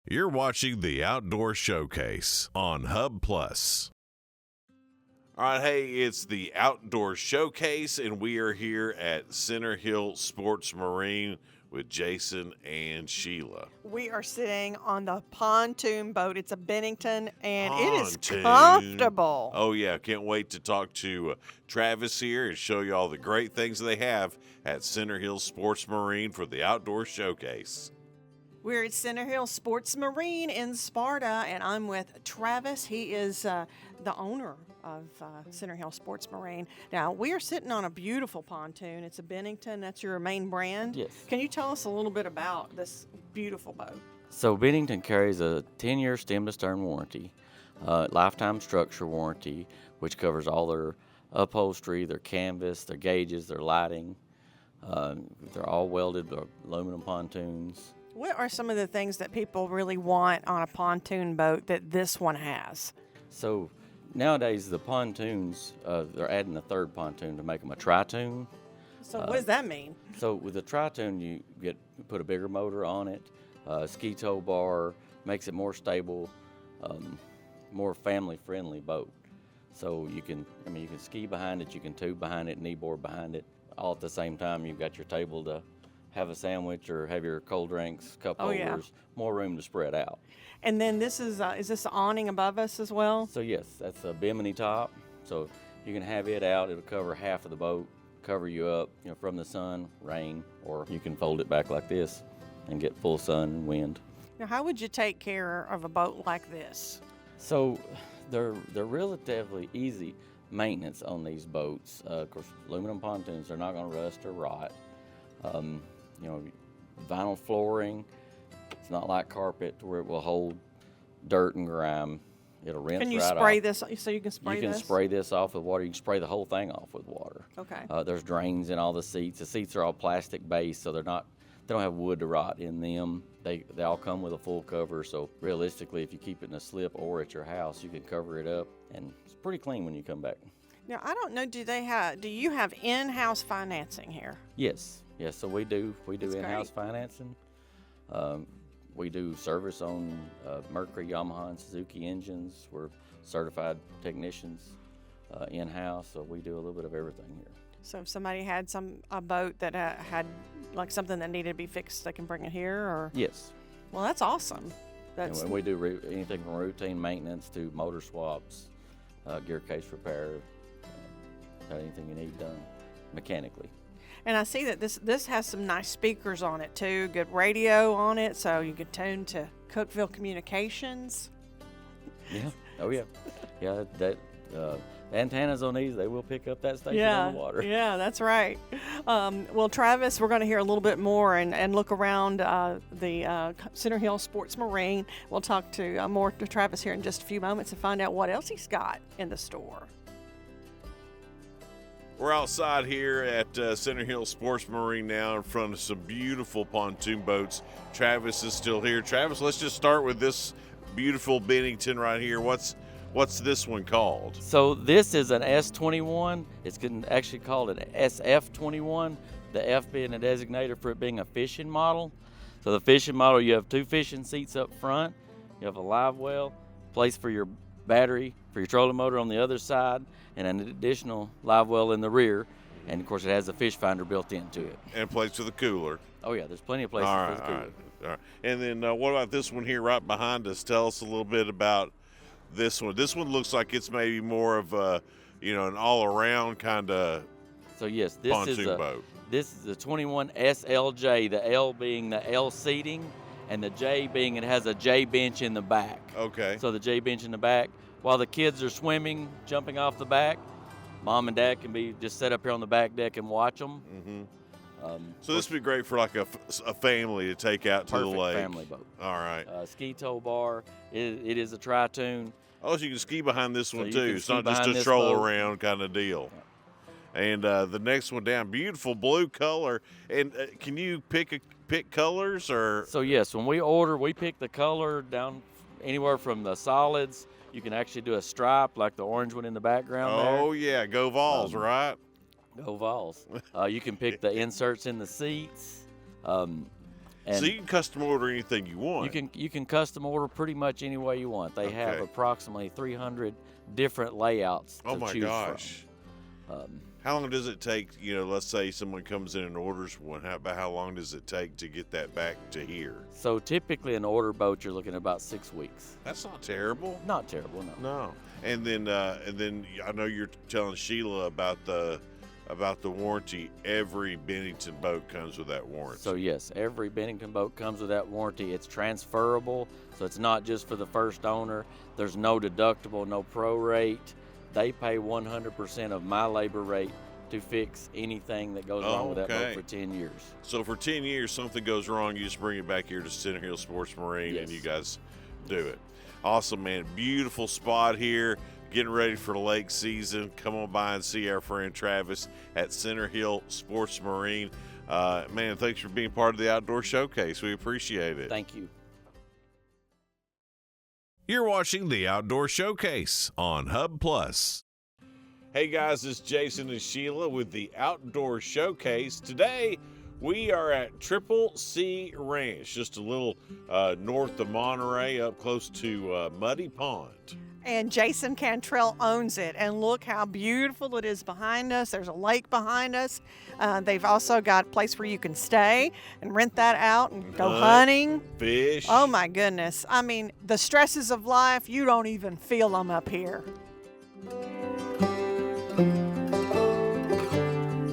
You're watching the Outdoor Showcase on Hub Plus. All right, hey, it's the Outdoor Showcase, and we are here at Center Hill Sports Marine with Jason and Sheila. We are sitting on the pontoon boat. It's a Bennington, and it is Pontoon. comfortable. Oh, yeah, can't wait to talk to Travis here and show you all the great things they have at Center Hill Sports Marine for the Outdoor Showcase. We're at Center Hill Sports Marine in Sparta, and I'm with Travis. He is the owner of Center Hill Sports Marine. Now, we are sitting on a beautiful pontoon. It's a Bennington. That's your main brand? Yes. Can you tell us a little bit about this beautiful boat? So Bennington carries a 10-year stem-to-stern warranty, lifetime structure warranty, which covers all their upholstery, their canvas, their gauges, their lighting. They're all welded aluminum pontoons. What are some of the things that people really want on a pontoon boat that this one has? So nowadays the pontoons, they're adding a third pontoon to make them a tri-toon. So what does that mean? So with the tri-toon, you put a bigger motor on it, ski tow bar, makes it more stable, more family-friendly boat. So you can ski behind it, you can tube behind it, knee board behind it, all at the same time. You've got your table to have a sandwich or have your cold drinks, cup holders, more room to spread out. And then this is this an awning above us as well? So yes, that's a bimini top. So you can have it out. It'll cover half of the boat, cover you up, from the sun, rain, or you can fold it back like this and get full sun and wind. Now, how would you take care of a boat like this? So they're relatively easy maintenance on these boats. Of course, aluminum pontoons, they're not going to rust or rot. Vinyl flooring, it's not like carpet where it will hold dirt and grime. It'll rinse right off. Can you spray this, so you can spray this? You can spray this off with water. You can spray the whole thing off with water. Okay. There's drains in all the seats. The seats are all plastic based, so they don't have wood to rot in them. They all come with a full cover, so realistically, if you keep it in a slip or at your house, you can cover it up, and it's pretty clean when you come back. Now, I don't know, do you have in-house financing here? Yes, so we do That's in-house great. financing. We do service on Mercury, Yamaha, and Suzuki engines. We're certified technicians in-house, so we do a little bit of everything here. So if somebody had a boat that had like something that needed to be fixed, they can bring it here, or? Yes. Well, that's awesome. And we do anything from routine maintenance to motor swaps, gear case repair, anything you need done mechanically. And I see that this has some nice speakers on it too, good radio on it, so you can tune to Cookeville Communications. Yeah. Oh yeah. Yeah. That antennas on these, they will pick up that station on the water. Yeah, that's right. Well, Travis, we're going to hear a little bit more and look around the Center Hill Sports Marine. We'll talk to more to Travis here in just a few moments and find out what else he's got in the store. We're outside here at Center Hill Sports Marine now in front of some beautiful pontoon boats. Travis is still here. Travis, let's just start with this beautiful Bennington right here. What's this one called? So this is an S21. It's actually called an SF21, the F being a designator for it being a fishing model. So the fishing model, you have 2 fishing seats up front. You have a live well, place for your battery, for your trolling motor on the other side, and an additional live well in the rear. And of course, it has a fish finder built into it. And a place for the cooler. Oh yeah, there's plenty of places for the cooler. All right. And then what about this one here right behind us? Tell us a little bit about this one. This one looks like it's maybe more of a, an all-around kind of so yes, pontoon boat. This is the 21 SLJ, the L being the L seating, and the J being it has a J bench in the back. Okay. So the J bench in the back, while the kids are swimming, jumping off the back, Mom and Dad can be just set up here on the back deck and watch them. Mm-hmm. So this would be great for like a family to take out to the lake. Perfect family boat. All right. Ski tow bar. It is a tri-toon. Oh, so you can ski behind this one too. It's not just a this stroll boat. around kind of deal. Yeah. And the next one down, beautiful blue color. And can you pick colors or? So yes, when we order, we pick the color down anywhere from the solids. You can actually do a stripe like the orange one in the background there. Oh yeah, go Vols, right? Go Vols. You can pick the inserts in the seats. And so you can custom order anything you want. you can custom order pretty much any way you want. They have Okay. approximately 300 different layouts to Oh my choose gosh. from. How long does it take, let's say someone comes in and orders one, about how long does it take to get that back to here? So typically an order boat, you're looking at about 6 weeks. That's not terrible. Not terrible, no. No. And then I know you're telling Sheila about the warranty. Every Bennington boat comes with that warranty. So yes, every Bennington boat comes with that warranty. It's transferable, so it's not just for the first owner. There's no deductible, no prorate. They pay 100% of my labor rate to fix anything that goes wrong with that boat for 10 years. So for 10 years, something goes wrong, you just bring it back here to Center Hill Sports Marine, Yes. and you guys do it. Awesome, man. Beautiful spot here. Getting ready for the lake season. Come on by and see our friend Travis at Center Hill Sports Marine. Man, thanks for being part of the Outdoor Showcase. We appreciate it. Thank you. You're watching the Outdoor Showcase on Hub Plus. Hey guys, it's Jason and Sheila with the Outdoor Showcase. Today we are at Triple C Ranch, just a little north of Monterey, up close to Muddy Pond. And Jason Cantrell owns it. And look how beautiful it is behind us. There's a lake behind us. They've also got a place where you can stay and rent that out and go hunting. Fish. Oh my goodness. I mean, the stresses of life, you don't even feel them up here.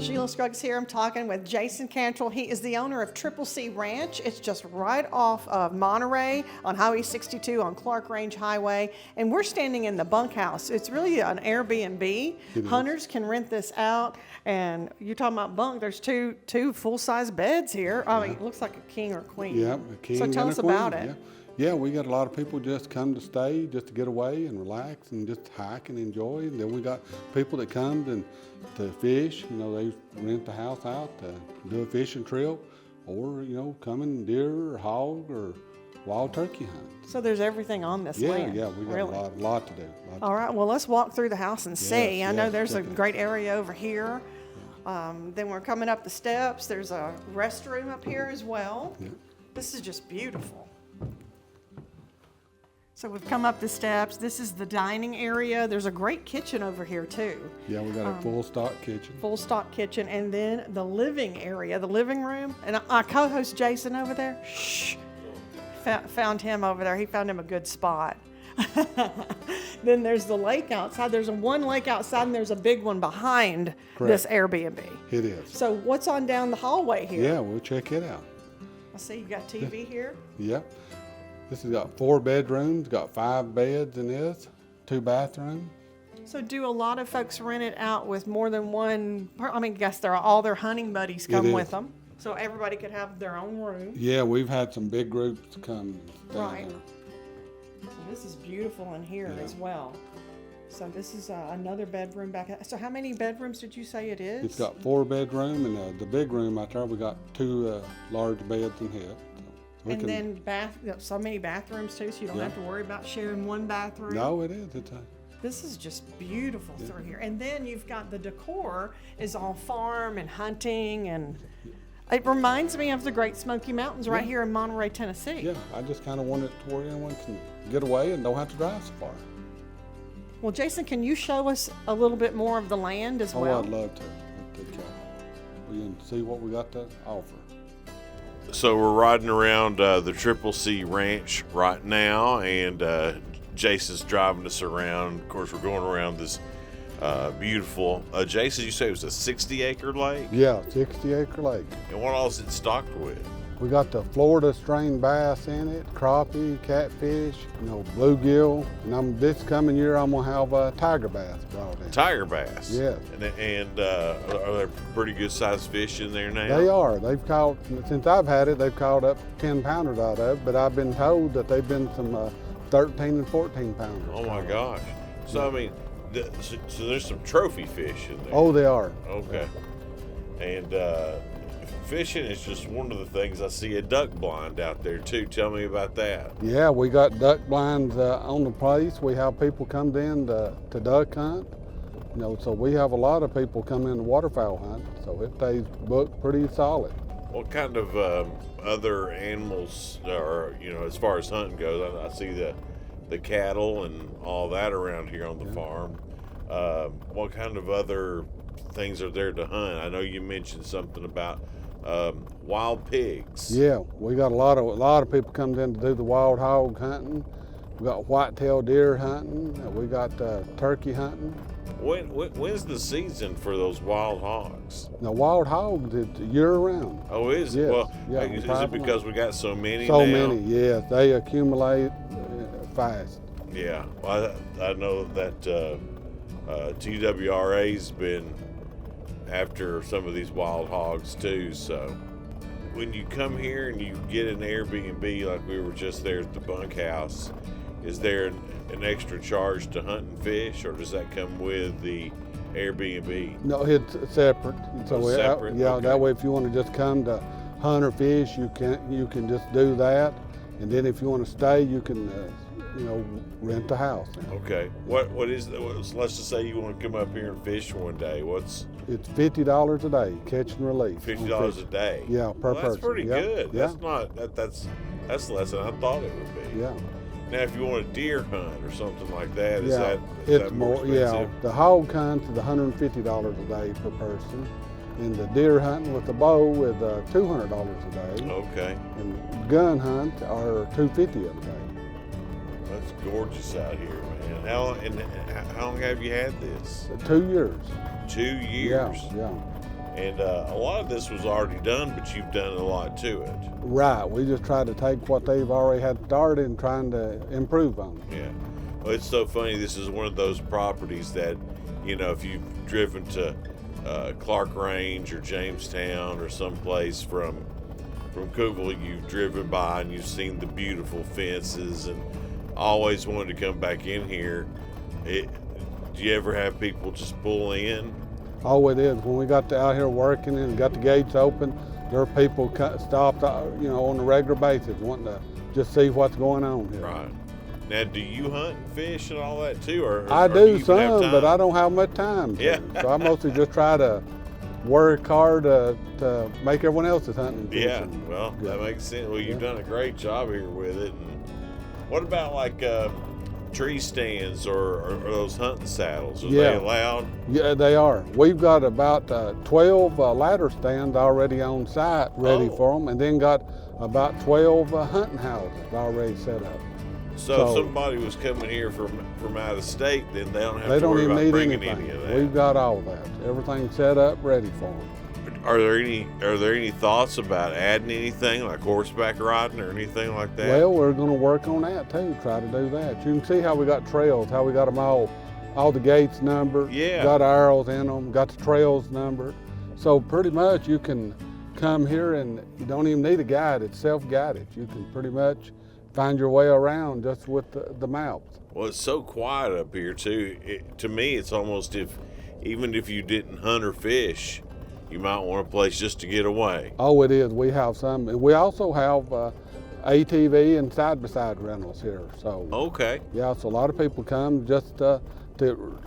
Sheila Scruggs here. I'm talking with Jason Cantrell. He is the owner of Triple C Ranch. It's just right off of Monterey on Highway 62 on Clark Range Highway. And we're standing in the bunkhouse. It's really an Airbnb. Hunters can rent this out. And you're talking about bunk. There's two full-size beds here. I mean, it looks like a king or queen. Yeah, a king So and tell a us queen, about it. Yeah, we got a lot of people just come to stay, just to get away and relax and just hike and enjoy. And then we got people that come to fish. They rent the house out to do a fishing trip, or come in deer or hog or wild turkey hunt. So there's everything on this land. Yeah, we got really. a lot to do. All right, well, let's walk through the house and see. I know yes, there's definitely. a great area over here. Then we're coming up the steps. There's a restroom up here as well. Yeah. This is just beautiful. So we've come up the steps. This is the dining area. There's a great kitchen over here too. Yeah, we got a full stock kitchen. Full stock kitchen. And then the living area, the living room. And our co-host Jason over there, found him over there. He found him a good spot. Then there's the lake outside. There's one lake outside and there's a big one behind this Airbnb. It is. So what's on down the hallway here? Yeah, we'll check it out. I see you got TV here. Yeah. This has got 4 bedrooms, got 5 beds in this, 2 bathrooms. So do a lot of folks rent it out with more than one? I mean, I guess all their hunting buddies come is. with them. So everybody could have their own room. Yeah, we've had some big groups come and stay Right. here. So this is beautiful in here as well. So this is another bedroom back. So how many bedrooms did you say it is? It's got 4 bedroom, and the big room out there, we got 2 large beds in here. So And then so many bathrooms too, so you don't have to worry about sharing one bathroom. No, it is. This is just beautiful through here. And then you've got the decor is all farm and hunting, and it reminds me of the Great Smoky Mountains right here in Monterey, Tennessee. Yeah, I just kind of want it to where anyone can get away and don't have to drive so far. Well, Jason, can you show us a little bit more of the land as well? Oh, I'd love to. We can see what we got to offer. So we're riding around the Triple C Ranch right now, and Jason's driving us around. Of course, we're going around this beautiful, Jason, you say it was a 60-acre lake? Yeah, 60-acre lake. And what all is it stocked with? We got the Florida strain bass in it, crappie, catfish, bluegill. And this coming year, I'm gonna have tiger bass brought in. Tiger bass? Yes. And are there pretty good sized fish in there now? They are. They've caught, since I've had it, they've caught up 10-pounders out of it, but I've been told that they've been some 13 and 14-pounders. Oh my gosh. So, I mean, so there's some trophy fish in there. Oh, they are. Okay. And fishing is just one of the things. I see a duck blind out there too. Tell me about that. Yeah, we got duck blinds on the place. We have people come in to duck hunt. So we have a lot of people come in to waterfowl hunt. So it stays booked pretty solid. What kind of other animals are, as far as hunting goes? I see the cattle and all that around here on the farm. What kind of other things are there to hunt? I know you mentioned something about wild pigs. Yeah, we got a lot of people comes in to do the wild hog hunting. We got whitetail deer hunting. We got turkey hunting. When's the season for those wild hogs? Now, wild hogs, it's year round. Oh, is it? Yes, Well, yeah, is it because we got so many So now? many, yes. They accumulate fast. Yeah. Well, I know that TWRA's been after some of these wild hogs too. So when you come here and you get an Airbnb, like we were just there at the bunkhouse, is there an extra charge to hunt and fish, or does that come with the Airbnb? No, it's separate. So separate? yeah, Okay. that way if you want to just come to hunt or fish, you can just do that. And then if you want to stay, you can rent a house. Okay. What is let's just say you want to come up here and fish one day. What's It's $50 a day, catch and release. $50 a day? Yeah, per Well, that's person. pretty Yeah, good. yeah. That's not that's less than I thought it would be. Yeah. Now, if you want a deer hunt or something like that, is Yeah, that more expensive? The hog hunt is $150 a day per person, and the deer hunting with the bow is $200 a day, Okay, and gun hunt are $250 a day. that's gorgeous out here, man. How long have you had this? 2 years. 2 years. Yeah. And a lot of this was already done, but you've done a lot to it. Right. We just try to take what they've already had started and trying to improve on it. Yeah. Well, it's so funny. This is one of those properties that, if you've driven to Clark Range or Jamestown or someplace from Cookville, you've driven by and you've seen the beautiful fences and always wanted to come back in here. Do you ever have people just pull in? Oh, it is. When we got out here working and got the gates open, there are people stopped, on a regular basis wanting to just see what's going on here. Right. Now, do you hunt and fish and all that too? Or I do do you even have some, but time? I don't have much time to. Yeah. So I mostly just try to work hard to make everyone else's hunting and Yeah, fishing well, good. that makes sense. Well, you've Yeah. done a great job here with it. And what about like tree stands or those hunting saddles? Are they Yeah. allowed? Yeah, they are. We've got about 12 ladder stands already on site ready Oh. for them, and then got about 12 hunting houses already set up. So if So- somebody was coming here from out of state, then they don't have They to don't worry even about need bringing anything. any of that. We've got all that. Everything set up, ready for them. Are there any thoughts about adding anything like horseback riding or anything like that? Well, we're going to work on that too, try to do that. You can see how we got trails, how we got them all the gates numbered, Yeah. got arrows in them, got the trails numbered. So pretty much you can come here and you don't even need a guide, it's self-guided. You can pretty much find your way around just with the maps. Well, it's so quiet up here too. To me, it's almost even if you didn't hunt or fish, you might want a place just to get away. Oh, it is. We have some. We also have ATV and side-by-side rentals here. So Okay. yeah, so a lot of people come just to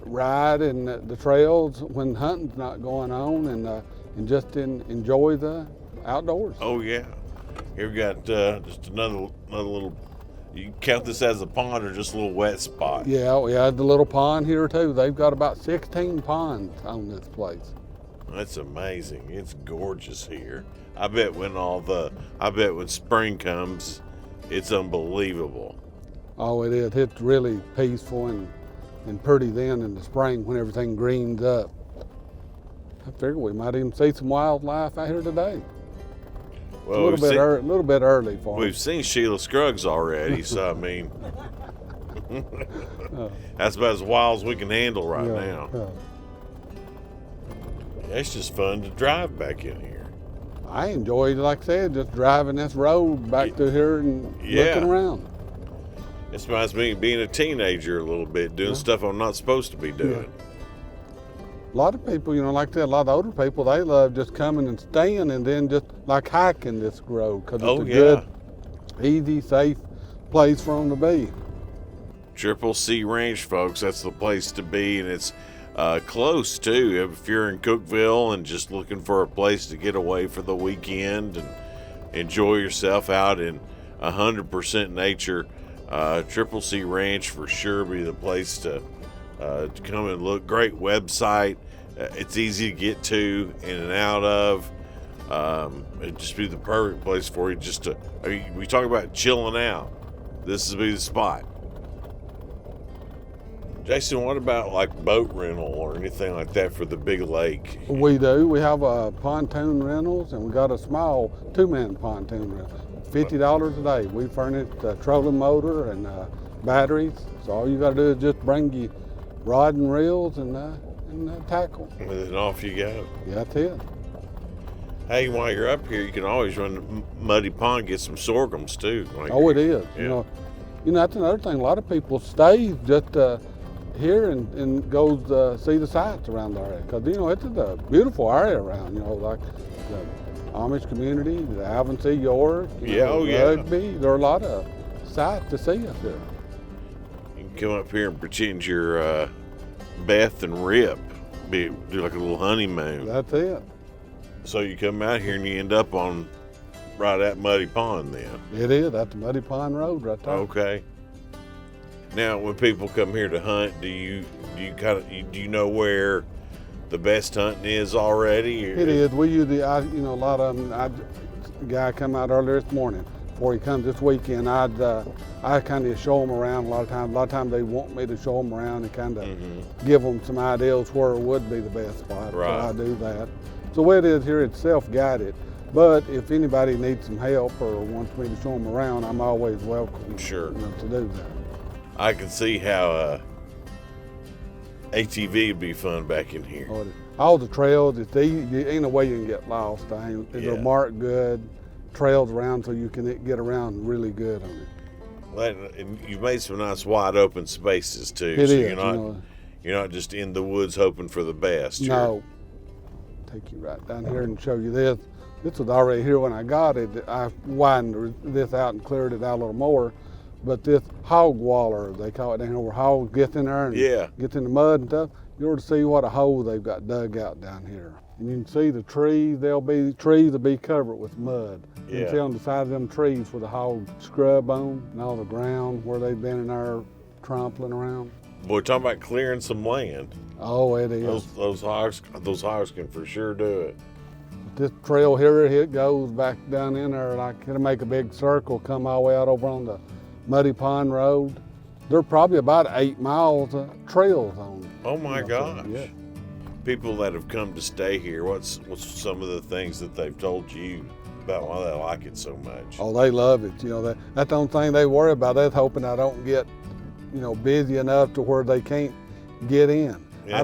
ride in the trails when hunting's not going on and just enjoy the outdoors. Oh yeah. Here we got just another little. You can count this as a pond or just a little wet spot. Yeah, the little pond here too. They've got about 16 ponds on this place. That's amazing. It's gorgeous here. I bet when spring comes, it's unbelievable. Oh, it is. It's really peaceful and pretty then in the spring when everything greens up. I figure we might even see some wildlife out here today. Well, a little bit early for we've us. seen Sheila Scruggs already, so I mean, that's about as wild as we can handle right now. It's just fun to drive back in here. I enjoy, like I said, just driving this road back through here and looking around. This reminds me of being a teenager a little bit, doing stuff I'm not supposed to be doing. A lot of people, like I said, a lot of older people, they love just coming and staying and then just like hiking this road because it's a good, easy, safe place for them to be. Triple C Ranch, folks, that's the place to be, and it's close too. If you're in Cookeville and just looking for a place to get away for the weekend and enjoy yourself out in 100% nature, Triple C Ranch for sure be the place to come and look. Great website. It's easy to get to, in and out of. It'd just be the perfect place for you. We talk about chilling out. This would be the spot. Jason, what about like boat rental or anything like that for the big lake? We do. We have pontoon rentals, and we got a small 2-man pontoon rental. $50 a day. We furnish a trolling motor and batteries. So all you got to do is just bring your rod and reels and tackle. And then off you go. Yeah, that's it. Hey, while you're up here, you can always run to Muddy Pond, get some sorghums too. Oh, it is. Yeah. You know, that's another thing. A lot of people stay just here and goes see the sights around the area, because it's a beautiful area around. Like the Amish community, the Avonsea, York, Rugby. There are a lot of sights to see up there. You can come up here and pretend you're Beth and Rip, do like a little honeymoon. That's it. So you come out here and you end up right at Muddy Pond then. It is. That's the Muddy Pond Road right there. Okay. Now, when people come here to hunt, do you know where the best hunting is already? It is. We usually, a lot of them. The guy come out earlier this morning. Before he comes this weekend, I kind of show them around a lot of times. A lot of times they want me to show them around and kind of give them some ideas where it would be the best spot. Right. So I do that. So the way it is here, it's self-guided. But if anybody needs some help or wants me to show them around, I'm always welcome. Sure. To do that. I can see how ATV would be fun back in here. All the trails, it's easy. Ain't no way you can get lost. They're marked good. Trails around so you can get around really good on it. Well, and you've made some nice wide open spaces too. It so is, you're not just in the woods hoping for the best. No. Take you right down here and show you this. This was already here when I got it. I widened this out and cleared it out a little more. But this hog waller, they call it down here, where hogs get in there and gets in the mud and stuff, you ought to see what a hole they've got dug out down here. And you can see the trees, trees will be covered with mud. You can see on the side of them trees where the hogs scrub on and all the ground where they've been in there trampling around. Boy, talking about clearing some land. Oh, it is. Those hogs can for sure do it. This trail here, it goes back down in there, like it'll make a big circle, come all the way out over on the Muddy Pond Road. There are probably about 8 miles of trails on it. Oh my gosh. So, yeah. People that have come to stay here, what's some of the things that they've told you about why they like it so much? Oh, they love it. That's the only thing they worry about. They're hoping I don't get, busy enough to where they can't get in. Yeah.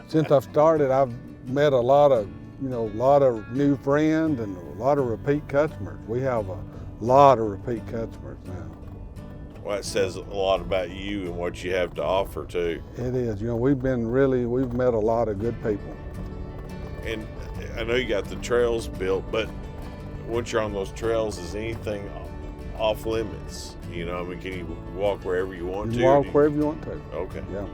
Since I've started, I've met a lot of new friends and a lot of repeat customers. We have a lot of repeat customers now. Well, that says a lot about you and what you have to offer too. It is. We've met a lot of good people. And I know you got the trails built, but once you're on those trails, is anything off limits? Can you walk wherever you want to? Walk wherever you want to. Okay. Yeah.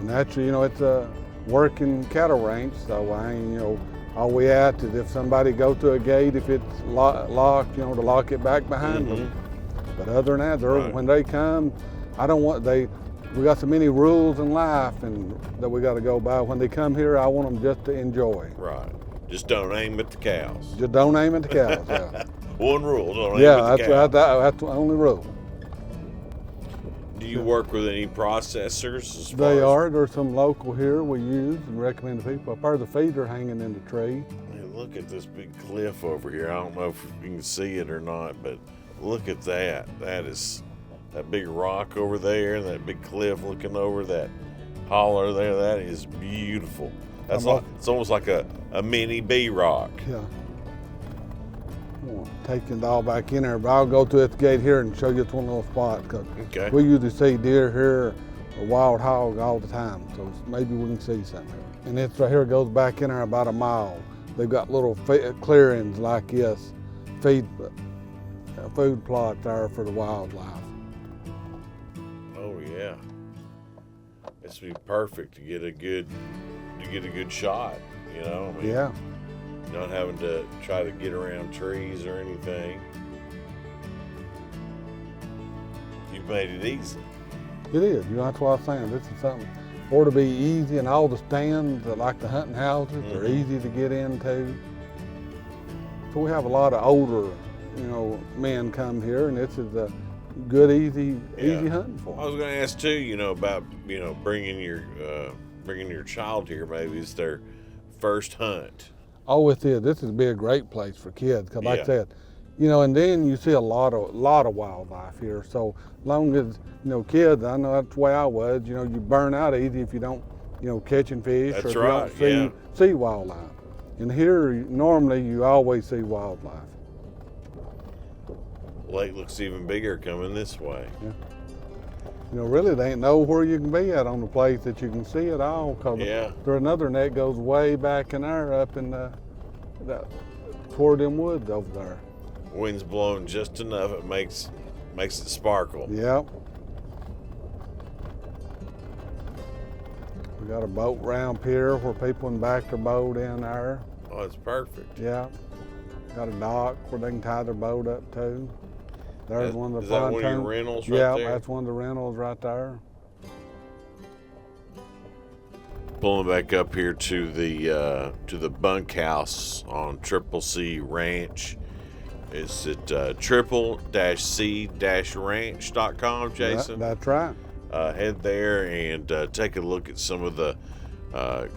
Naturally, it's a working cattle ranch, so all we ask is if somebody goes to a gate, if it's locked, to lock it back behind them. But other than that, when they come, we got so many rules in life and that we got to go by. When they come here, I want them just to enjoy. Right. Just don't aim at the cows. Just don't aim at the cows. Yeah. One rule: don't aim at the cows. That's the only rule. Do you work with any processors? There's some local here we use and recommend to people. I've heard the feeder hanging in the tree. Man, look at this big cliff over here. I don't know if you can see it or not, but look at that. That is that big rock over there and that big cliff looking over that holler there. That is beautiful. It's almost like a mini B-rock. Yeah. I'm taking it all back in there, but I'll go to this gate here and show you one little spot. Okay. We usually see deer here or wild hog all the time, so maybe we can see something here. And this right here goes back in there about a mile. They've got little clearings like this, food plot there for the wildlife. Oh yeah. This would be perfect to get a good shot. You know, I mean, Yeah. not having to try to get around trees or anything. You've made it easy. It is. You know, that's what I was saying. This is something ought to be easy, and all the stands, like the hunting houses, are easy to get into. So we have a lot of older, men come here, and this is a good, easy hunting for I them. was going to ask too, about bringing your child here. Maybe it's their first hunt. Oh, it is. This would be a great place for kids, because like Yeah. I said, and then you see a lot of wildlife here. So long as kids, I know that's the way I was. You burn out easy if you don't, catching fish That's or if right, you don't see wildlife. And here, normally, you always see wildlife. Lake looks even bigger coming this way. Really, there ain't nowhere you can be at on the place that you can see it all. Cause Yeah. there's another net goes way back in there, up in toward them woods over there. Wind's blowing just enough; it makes it sparkle. Yep. We got a boat ramp here where people can back their boat in there. Oh, it's perfect. Yeah. Got a dock where they can tie their boat up to. There's one of the Is that one of your pontoons. rentals right Yeah, there? that's one of the rentals right there. Pulling back up here to the bunkhouse on Triple C Ranch. It's at triple-c-ranch.com, Jason. That's right. Head there and take a look at some of the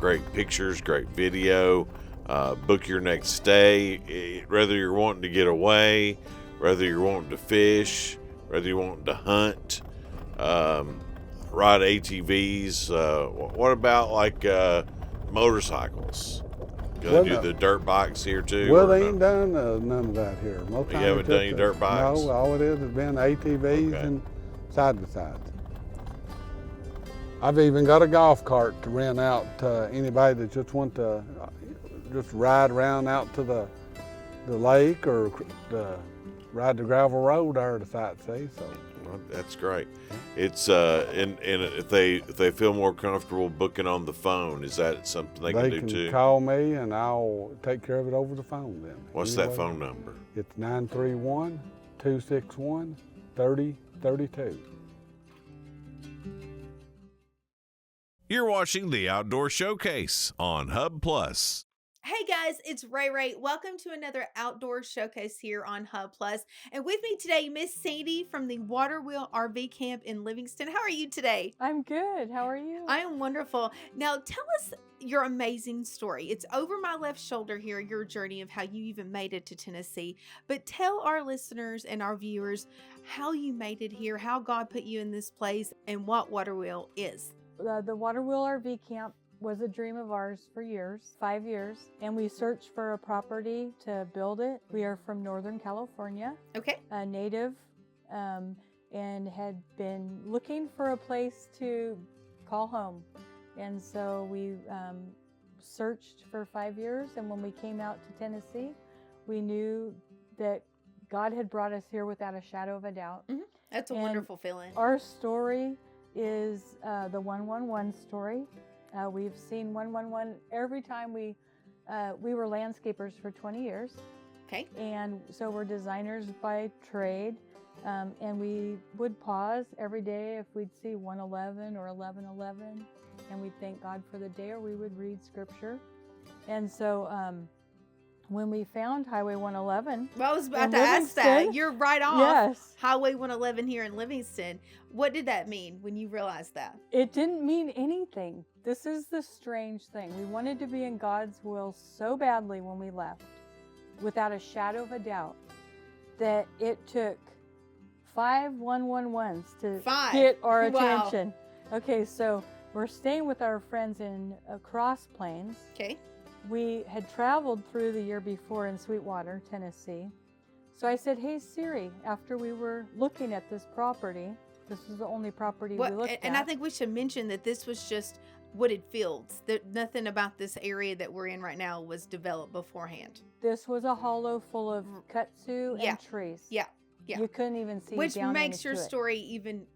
great pictures, great video. Book your next stay. Whether you're wanting to get away, whether you're wanting to fish, whether you're wanting to hunt, ride ATVs. What about like motorcycles? Gonna do the dirt bikes here too? Well, or they no? ain't done none of that here. Most You times haven't it's done just any dirt bikes? No, all it is has been ATVs Okay. and side-by-sides. I've even got a golf cart to rent out to anybody that just want to just ride around out to the lake or ride the gravel road there to sightsee. So Well, that's great. It's and if they feel more comfortable booking on the phone, is that something they can do too? call me and I'll take care of it over the phone then. What's that phone number? It's 931-261-3032. You're watching the Outdoor Showcase on Hub Plus. Hey guys, it's Ray Ray. Welcome to another outdoor showcase here on Hub Plus. And with me today, Miss Sandy from the Water Wheel RV Camp in Livingston. How are you today? I'm good. How are you? I am wonderful. Now tell us your amazing story. It's over my left shoulder here, your journey of how you even made it to Tennessee. But tell our listeners and our viewers how you made it here, how God put you in this place, and what Water Wheel is. The Water Wheel RV Camp was a dream of ours for years, 5 years, and we searched for a property to build it. We are from Northern California, Okay. a native, and had been looking for a place to call home. And so we searched for 5 years, and when we came out to Tennessee, we knew that God had brought us here without a shadow of a doubt. That's a And wonderful feeling. Our story is the 111 story. We've seen 111 every time we were landscapers for 20 years. Okay. And so we're designers by trade. And we would pause every day if we'd see 111 or 1111, and we'd thank God for the day, or we would read scripture. And so when we found Highway 111, Well, I was about in to ask that. Livingston? You're right off Yes. Highway 111 here in Livingston. What did that mean when you realized that? It didn't mean anything. This is the strange thing. We wanted to be in God's will so badly when we left, without a shadow of a doubt, that it took 5 111s to Five. get our Wow. attention. Okay, so we're staying with our friends in Cross Plains. Okay. We had traveled through the year before in Sweetwater, Tennessee. So I said, hey Siri, after we were looking at this property, this is the only property we looked at. And I think we should mention that this was just wooded fields. That nothing about this area that we're in right now was developed beforehand. This was a hollow full of kudzu Yeah. and trees. Yeah. Yeah. You couldn't even see Which down makes your into it. story even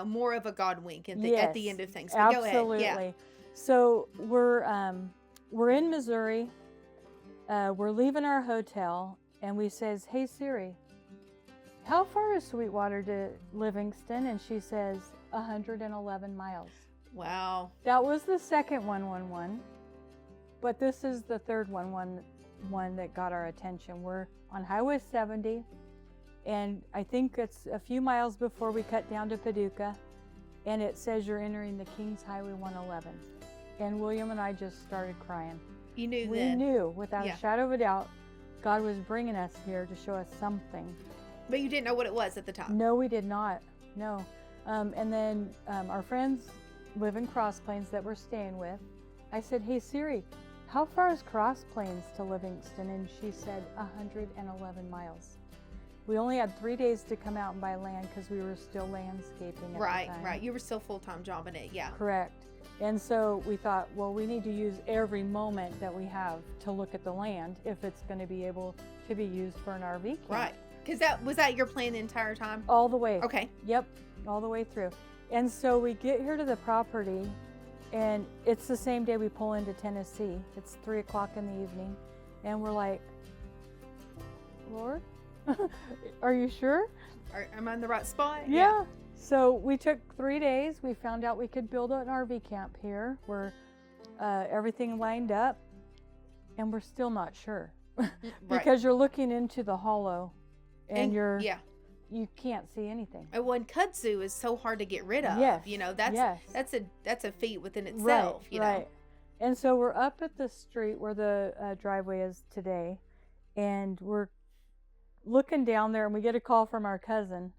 more of a God wink at the Yes, end of things. But absolutely. Go ahead. Yeah. So we're in Missouri. We're leaving our hotel, and we says, "Hey Siri, how far is Sweetwater to Livingston?" And she says 111 miles. Wow. That was the second 111, but this is the third 111 that got our attention. We're on Highway 70, and I think it's a few miles before we cut down to Paducah, and it says you're entering the Kings Highway 111. And William and I just started crying. You knew We then. knew without Yeah. a shadow of a doubt God was bringing us here to show us something. But you didn't know what it was at the time. No, we did not. No. And then our friends live in Cross Plains that we're staying with. I said, "Hey Siri, how far is Cross Plains to Livingston?" And she said 111 miles. We only had 3 days to come out and buy land because we were still landscaping at Right, the time. right. You were still full-time job in it. Yeah. Correct. And so we thought, well, we need to use every moment that we have to look at the land if it's going to be able to be used for an RV camp. Right. Because was that your plan the entire time? All the way. Okay. Yep, all the way through. And so we get here to the property, and it's the same day we pull into Tennessee. It's 3 o'clock in the evening, and we're like, "Lord, are you sure?" Am I in the right spot? Yeah. So we took 3 days. We found out we could build an RV camp here where everything lined up, and we're still not sure because you're looking into the hollow, and you can't see anything. And when kudzu is so hard to get rid of, Yes, that's a feat within itself. Right. And so we're up at the street where the driveway is today, and we're looking down there, and we get a call from our cousin,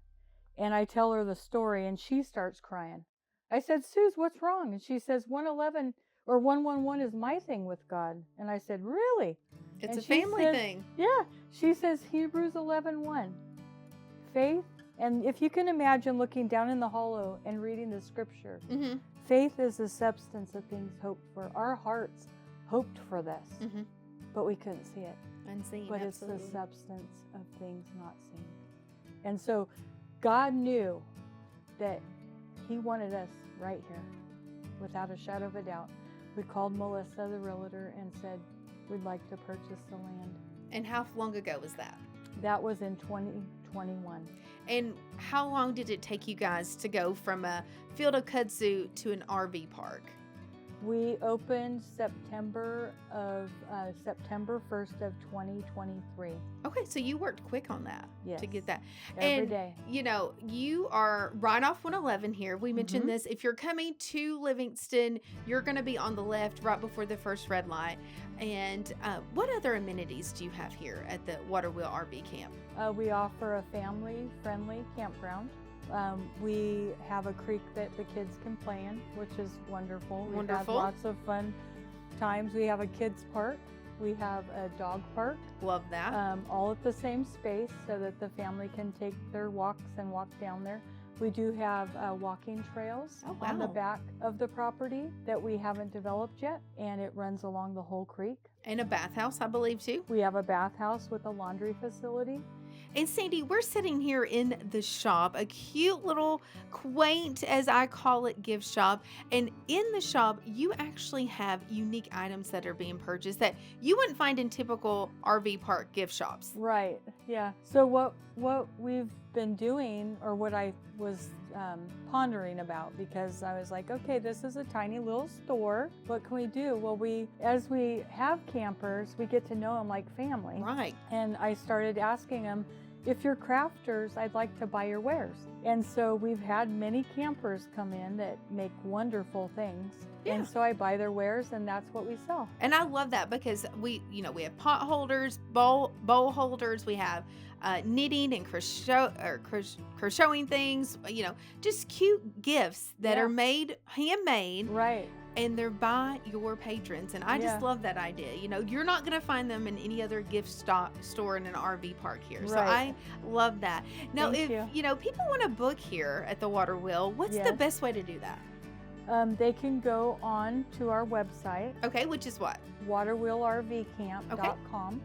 and I tell her the story, and she starts crying. I said, "Suze, what's wrong?" And she says, 111 or 111 is my thing with God. And I said, "Really?" It's And a she family says- thing. Yeah. She says Hebrews 11:1. Faith, and if you can imagine looking down in the hollow and reading the scripture, Mm-hmm. faith is the substance of things hoped for. Our hearts hoped for this, Mm-hmm. but we couldn't see it. Unseen. But absolutely. it's the substance of things not seen. And so God knew that He wanted us right here, without a shadow of a doubt. We called Melissa, the realtor, and said, "We'd like to purchase the land." And how long ago was that? That was in 2021. And how long did it take you guys to go from a field of kudzu to an RV park? We opened September 1st of 2023. Okay, so you worked quick on that Yes. to get that. Every And, day. You are right off 111 here. We mentioned Mhm. this. If you're coming to Livingston, you're going to be on the left right before the first red light. And what other amenities do you have here at the Water Wheel RV Camp? We offer a family-friendly campground. We have a creek that the kids can play in, which is wonderful. We've had Wonderful. lots of fun times. We have a kids park. We have a dog park, Love that. all at the same space so that the family can take their walks and walk down there. We do have walking trails Oh, on the wow. back of the property that we haven't developed yet, and it runs along the whole creek. And a bathhouse, I believe, too. We have a bathhouse with a laundry facility. And Sandy, we're sitting here in the shop, a cute little quaint, as I call it, gift shop. And in the shop, you actually have unique items that are being purchased that you wouldn't find in typical RV park gift shops. Right. Yeah. So what we've been doing, or what I was pondering about, because I was like, okay, this is a tiny little store. What can we do? Well, as we have campers, we get to know them like family. Right. And I started asking them, if you're crafters, I'd like to buy your wares. And so we've had many campers come in that make wonderful things. Yeah. And so I buy their wares, and that's what we sell. And I love that because we have pot holders, bowl holders, we have knitting and crocheting things, just cute gifts that Yeah. are handmade, Right. and they're by your patrons. And I just Yeah. love that idea. You're not going to find them in any other gift store in an RV park here. So Right. I love that. Now, Thank if you. People want to book here at the Water Wheel, what's the Yes. best way to do that? They can go on to our website, Okay, which is what? waterwheelrvcamp.com.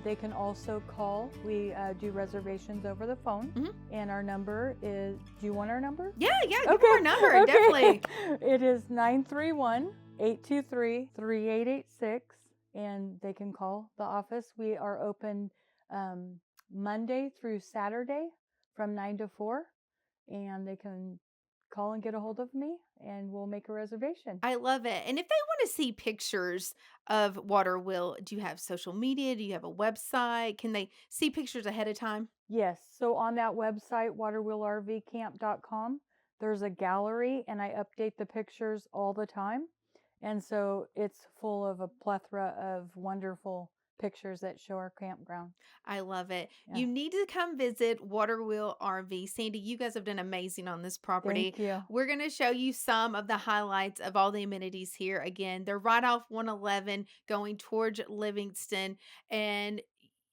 They can also call. We do reservations over the phone, and our number is. Do you want our number? Yeah, give me our number, definitely. It is 931-823-3886, and they can call the office. We are open Monday through Saturday from 9 to 4, and they can call and get a hold of me, and we'll make a reservation. I love it. And if they want to see pictures of Water Wheel, do you have social media? Do you have a website? Can they see pictures ahead of time? Yes. So on that website, waterwheelrvcamp.com, there's a gallery, and I update the pictures all the time. And so it's full of a plethora of wonderful pictures that show our campground. I love it. Yeah. You need to come visit Water Wheel RV. Sandy, you guys have done amazing on this property. Thank you. We're going to show you some of the highlights of all the amenities here. Again, they're right off 111 going towards Livingston. And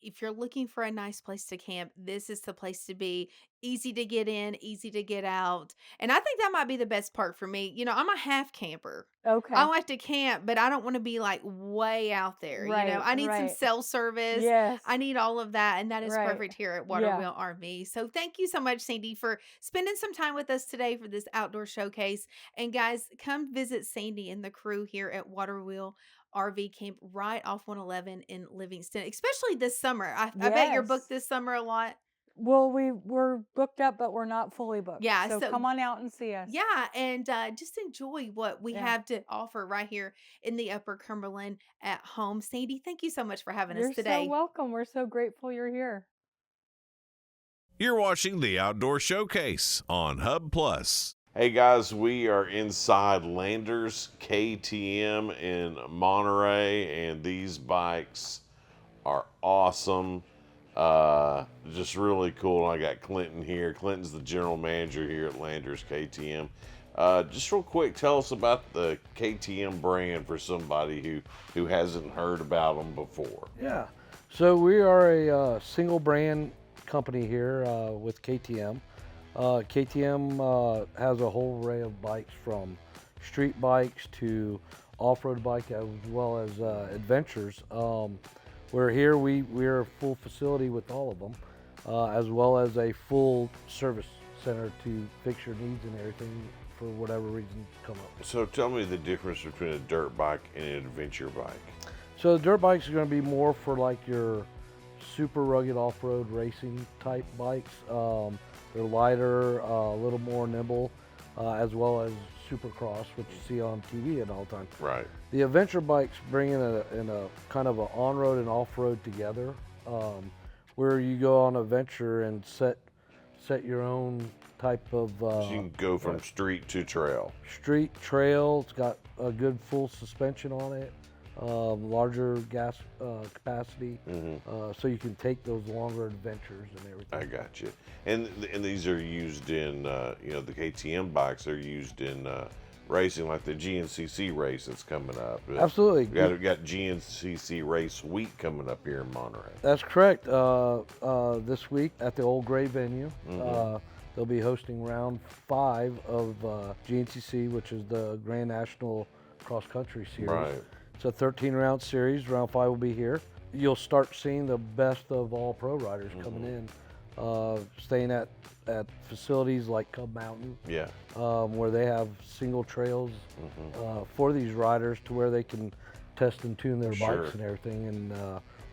if you're looking for a nice place to camp, this is the place to be. Easy to get in, easy to get out. And I think that might be the best part for me. You know, I'm a half camper. Okay. I like to camp, but I don't want to be like way out there. Right, you know, I need some right. cell service. Yes. I need all of that. And that is Right. perfect here at Water Yeah. Wheel RV. So thank you so much, Sandy, for spending some time with us today for this outdoor showcase. And guys, come visit Sandy and the crew here at Water Wheel RV Camp right off 111 in Livingston, especially this summer. I bet you're Yes. booked this summer a lot. Well, we're booked up, but we're not fully booked. Yeah, So so- come on out and see us. Yeah, and just enjoy what we Yeah. have to offer right here in the Upper Cumberland at home. Sandy, thank you so much for having You're us today. so welcome. We're so grateful you're here. You're watching the Outdoor Showcase on Hub Plus. Hey guys, we are inside Landers KTM in Monterey, and these bikes are awesome. Just really cool. I got Clinton here. Clinton's the general manager here at Landers KTM. Just real quick, tell us about the KTM brand for somebody who hasn't heard about them before. Yeah, so we are a single brand company here with KTM. KTM has a whole array of bikes, from street bikes to off-road bike, as well as adventures. We're here, we're a full facility with all of them, as well as a full service center to fix your needs and everything for whatever reason come up. So tell me the difference between a dirt bike and an adventure bike. So the dirt bikes are going to be more for like your super rugged off-road racing type bikes. They're lighter, a little more nimble, as well as supercross, which you see on TV at all time. Right. The adventure bikes bring in a kind of an on-road and off-road together, where you go on an adventure and set your own type of So you can go from street to trail. street trail. It's got a good full suspension on it, larger gas capacity, so you can take those longer adventures and everything. I got you. And these are used in, the KTM bikes are used in racing, like the GNCC race that's coming up. Absolutely. We got GNCC Race Week coming up here in Monterey. That's correct. This week at the Old Gray venue, they'll be hosting round 5 of GNCC, which is the Grand National Cross Country Series. Right. It's a 13-round series. Round 5 will be here. You'll start seeing the best of all pro riders coming in, staying at facilities like Cub Mountain, Yeah. where they have single trails for these riders, to where they can test and tune their Sure. bikes and everything, and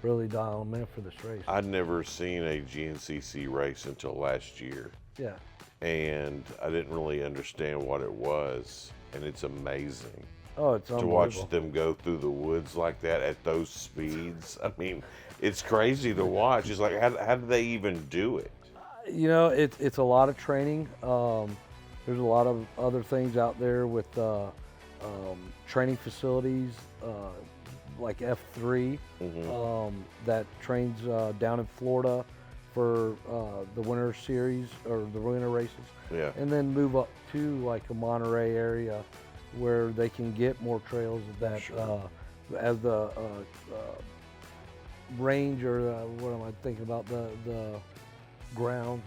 really dial them in for this race. I'd never seen a GNCC race until last year, Yeah. and I didn't really understand what it was, and it's amazing Oh, it's to unbelievable. watch them go through the woods like that at those speeds. I mean, it's crazy to watch. It's like, how do they even do it? You know, it's a lot of training. There's a lot of other things out there with training facilities like F3 that trains down in Florida for the winter series or the winter races, Yeah. and then move up to like a Monterey area where they can get more trails that as the range, or what am I thinking about, the ground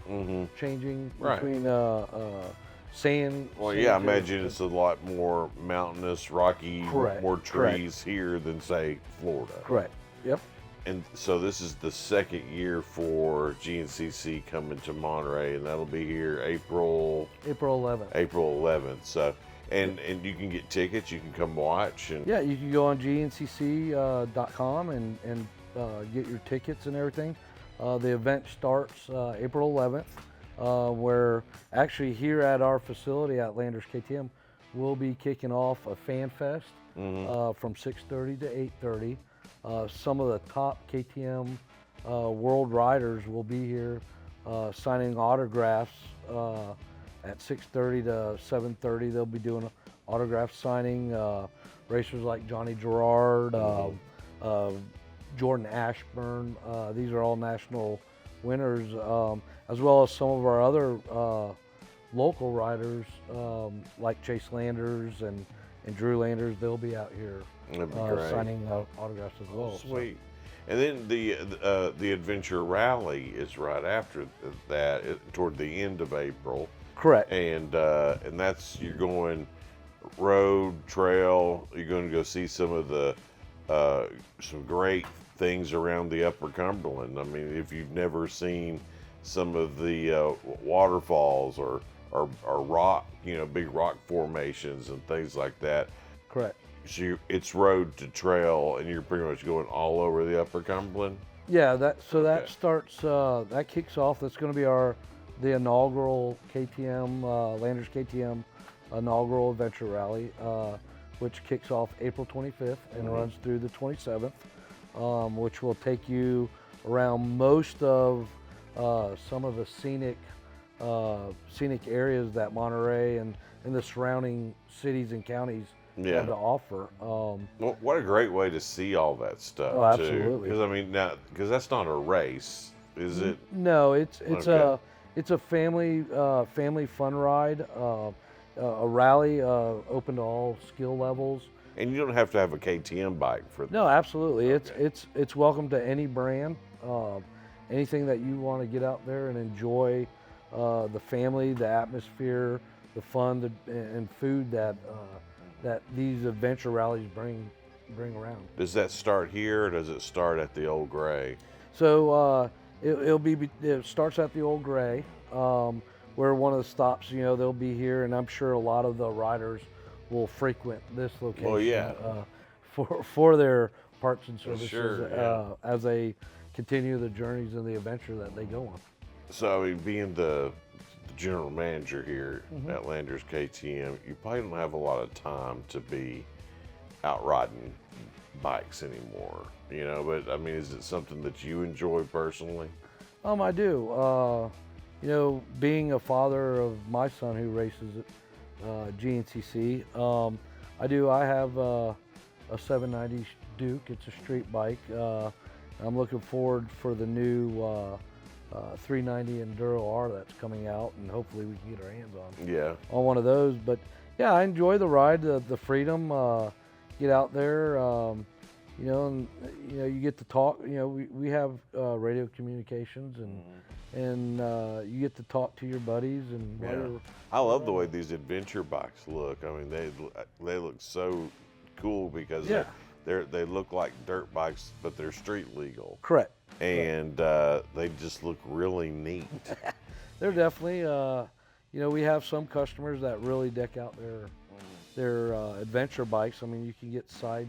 changing Right. between sand. Well, sand yeah, I dunes. imagine it's a lot more mountainous, rocky, Correct, more correct. trees here than, say, Florida. Correct. Yep. And so this is the second year for GNCC coming to Monterey, and that'll be here April 11th. April 11th. So, and you can get tickets. You can come watch. And Yeah, you can go on gncc.com and get your tickets and everything. The event starts April 11th, where actually here at our facility at Landers KTM, we'll be kicking off a fan fest from 6:30 to 8:30. Some of the top KTM world riders will be here signing autographs at 6:30 to 7:30. They'll be doing autograph signing. Racers like Johnny Gerard, Jordan Ashburn. These are all national winners, as well as some of our other local riders like Chase Landers and Drew Landers. They'll be out here that'd be great. signing autographs as well. So. Sweet. And then the Adventure Rally is right after that, toward the end of April. Correct. And that's, you're going road, trail. You're going to go see some of the some great things around the Upper Cumberland. I mean, if you've never seen some of the waterfalls or rock, big rock formations and things like that. Correct. So it's road to trail, and you're pretty much going all over the Upper Cumberland. Yeah, that starts. That kicks off. That's going to be the inaugural KTM Landers KTM inaugural adventure rally, which kicks off April 25th and runs through the 27th, which will take you around most of some of the scenic areas that Monterey and the surrounding cities and counties have to offer. Well, what a great way to see all that stuff. Oh, absolutely. Because I mean, because that's not a race, is it? No, it's Okay. a family fun ride, a rally open to all skill levels. And you don't have to have a KTM bike for that. No, absolutely. Okay. It's welcome to any brand. Anything that you want to get out there and enjoy, the family, the atmosphere, the fun, and food that these adventure rallies bring around. Does that start here, or does it start at the Old Gray? So it starts at the Old Gray, where one of the stops. They'll be here, and I'm sure a lot of the riders will frequent this location. Well, yeah. For their parts and services Sure, yeah. as they continue the journeys and the adventure that they go on. So, I mean, being the general manager here at Landers KTM, you probably don't have a lot of time to be out riding bikes anymore, but I mean, is it something that you enjoy personally? I do. Being a father of my son who races at GNCC, I do. I have a 790 Duke. It's a street bike. I'm looking forward for the new 390 Enduro R that's coming out, and hopefully we can get our hands on one of those. But yeah, I enjoy the ride, the freedom, get out there, and you get to talk. We have radio communications, and you get to talk to your buddies. And I love the way these adventure bikes look. I mean, they look so cool because they look like dirt bikes, but they're street legal. Correct. And they just look really neat. They're definitely, we have some customers that really deck out their adventure bikes. I mean, you can get side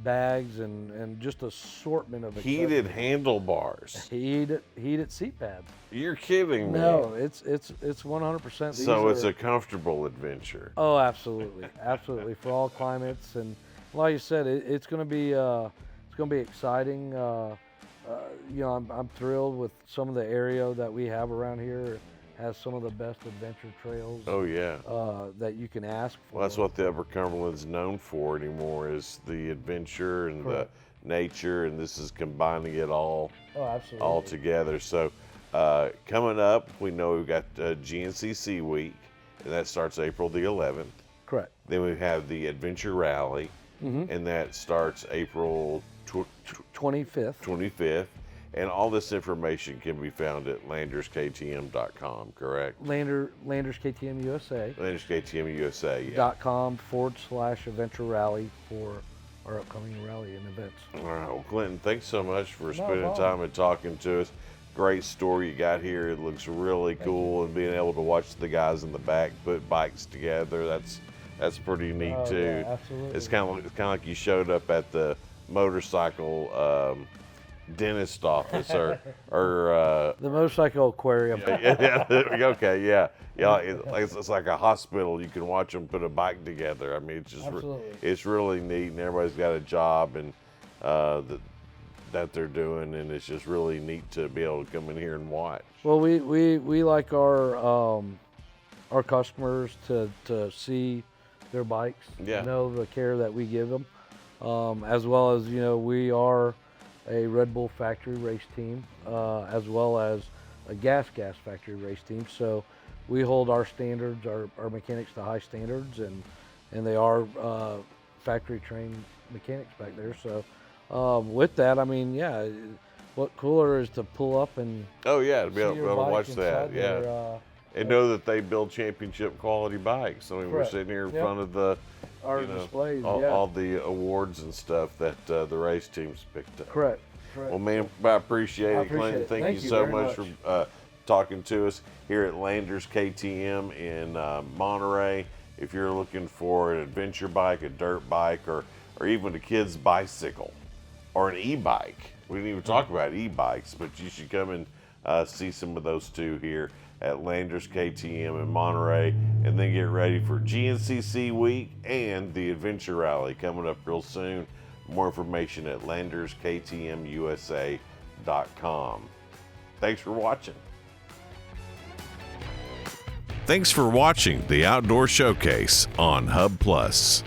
bags and just assortment of Heated handlebars. heated seat pads. You're kidding me. No, it's 100%. So it's a comfortable adventure. Oh, absolutely, absolutely, for all climates. And like you said, it's going to be exciting. I'm thrilled with some of the area that we have around here. It has some of the best adventure trails. Oh yeah. That you can ask for. Well, that's what the Upper Cumberland's known for anymore, is the adventure and the nature, and this is combining it all together. So coming up, we know we've got GNCC week, and that starts April the 11th. Correct. Then we have the Adventure Rally, and that starts April 25th. And all this information can be found at landersktm.com, correct? Landers KTM USA. Landers KTM USA, yeah. .com /adventure rally for our upcoming rally and events. All right, well, Clinton, thanks so much for spending problem. time and talking to us. Great story you got here. It looks really cool, and being able to watch the guys in the back put bikes together, that's pretty neat Oh, too. yeah, absolutely. It's kind of like you showed up at the motorcycle dentist office or The motorcycle aquarium. okay, yeah. It's like a hospital. You can watch them put a bike together. I mean, it's just Absolutely. it's really neat, and everybody's got a job and that they're doing, and it's just really neat to be able to come in here and watch. Well, we like our customers to see their bikes, Yeah. know the care that we give them, as well as we are a Red Bull factory race team, as well as a gas factory race team. So we hold our standards, our mechanics to high standards, and they are factory trained mechanics back there. So with that, I mean, yeah, what cooler is to pull up and Oh yeah, to be see able, your to bike watch that, inside yeah, their, and know that they build championship quality bikes. I mean, Correct. we're sitting here in Yep. front of the our displays. Yeah, all the awards and stuff that the race teams picked up. correct. Well, man, I appreciate I it, Clinton. appreciate it. Thank Thank you you so very much much. for talking to us here at Landers KTM in Monterey. If you're looking for an adventure bike, a dirt bike, or even a kid's bicycle, or an e-bike, we didn't even talk about e-bikes, but you should come and see some of those too here at Landers KTM in Monterey, and then get ready for GNCC week and the Adventure Rally coming up real soon. More information at landersktmusa.com. Thanks for watching. Thanks for watching the Outdoor Showcase on Hub Plus.